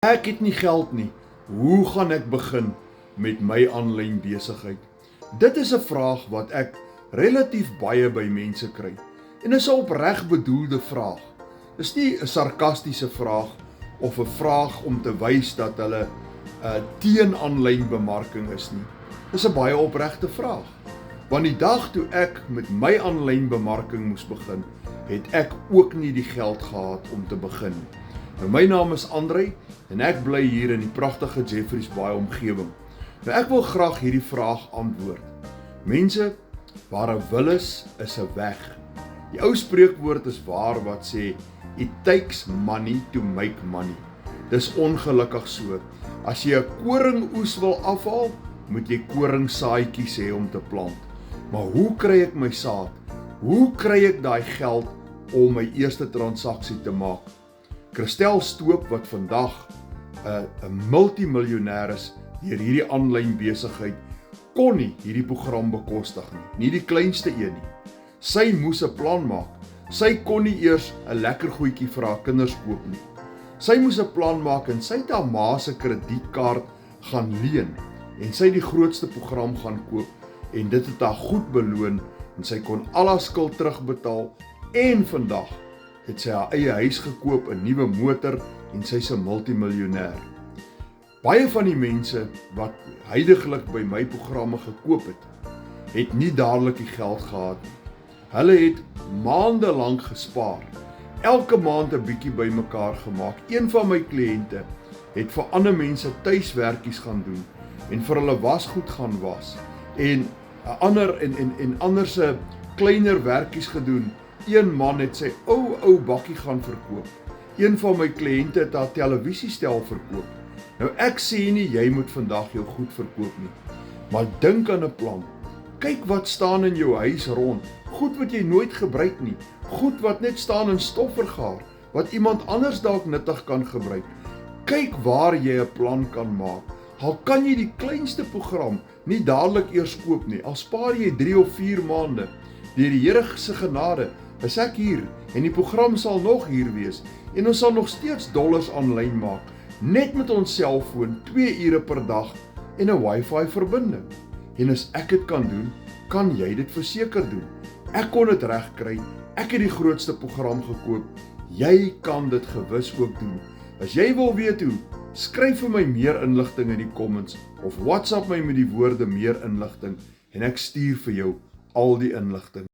Ek het nie geld nie. Hoe gaan ek begin met my aanlyn besigheid? Dit is 'n vraag wat ek relatief baie by mense kry. En is 'n opreg bedoelde vraag. Dis nie 'n sarkastiese vraag of 'n vraag om te wys dat hulle teen aanlyn bemarking is nie. Dis 'n baie opregte vraag. Want die dag toe ek met my aanlyn bemarking moes begin, het ek ook nie die geld gehad om te begin. Nou my naam is André en ek bly hier in die pragtige Jeffreys Bay omgewing. Nou ek wil graag hierdie vraag antwoord. Mense, waar 'n wil is 'n weg. Die ou spreekwoord is waar wat sê, it takes money to make money. Dis ongelukkig so. As jy 'n koringoes wil afhaal, moet jy koringsaadjies hê om te plant. Maar hoe kry ek my saad? Hoe kry ek daai geld om my eerste transaksie te maak? Christel Stoop, wat vandag 'n multimiljonêr is deur hierdie aanlyn besigheid, kon nie hierdie program bekostig nie die kleinste een nie. Sy moes 'n plan maak. Sy kon nie eers 'n lekker goedjie vir haar kinders koop nie. Sy moes 'n plan maak en sy het haar ma se kredietkaart gaan leen en sy het die grootste program gaan koop en dit het haar goed beloon en sy kon al haar skuld terugbetaal en vandag het sy haar eie huis gekoop, 'n nuwe motor en sy's 'n multimiljonêr. Baie van die mense wat huidiglik by my programme gekoop het nie dadelik die geld gehad nie. Hulle het maande lank gespaar, elke maand 'n bietjie bymekaar gemaak. Een van my kliënte het vir ander mense tuiswerkies gaan doen en vir hulle wasgoed gaan was en ander se kleiner werkies gedoen. Een man het sy ou bakkie gaan verkoop. Een van my kliënte het haar televisiestel verkoop. Nou ek sê nie jy moet vandag jou goed verkoop nie, maar dink aan 'n plan. Kyk wat staan in jou huis rond, goed wat jy nooit gebruik nie, goed wat net staan in stofvergaar, wat iemand anders dalk nuttig kan gebruik. Kyk waar jy 'n plan kan maak. Al kan jy die kleinste program nie dadelik eers koop nie, al spaar jy 3 of 4 maande. Deur die Here se genade is ek hier en die program sal nog hier wees en ons sal nog steeds dollars aanlyn maak, net met ons selfoon 2 ure per dag en 'n Wi-Fi verbinding. En as ek dit kan doen, kan jy dit verseker doen. Ek kon dit reg kry, ek het die grootste program gekoop, jy kan dit gewis ook doen. As jy wil weet hoe, skryf vir my meer inligting in die comments of WhatsApp my met die woorde meer inligting en ek stuur vir jou al die inligting.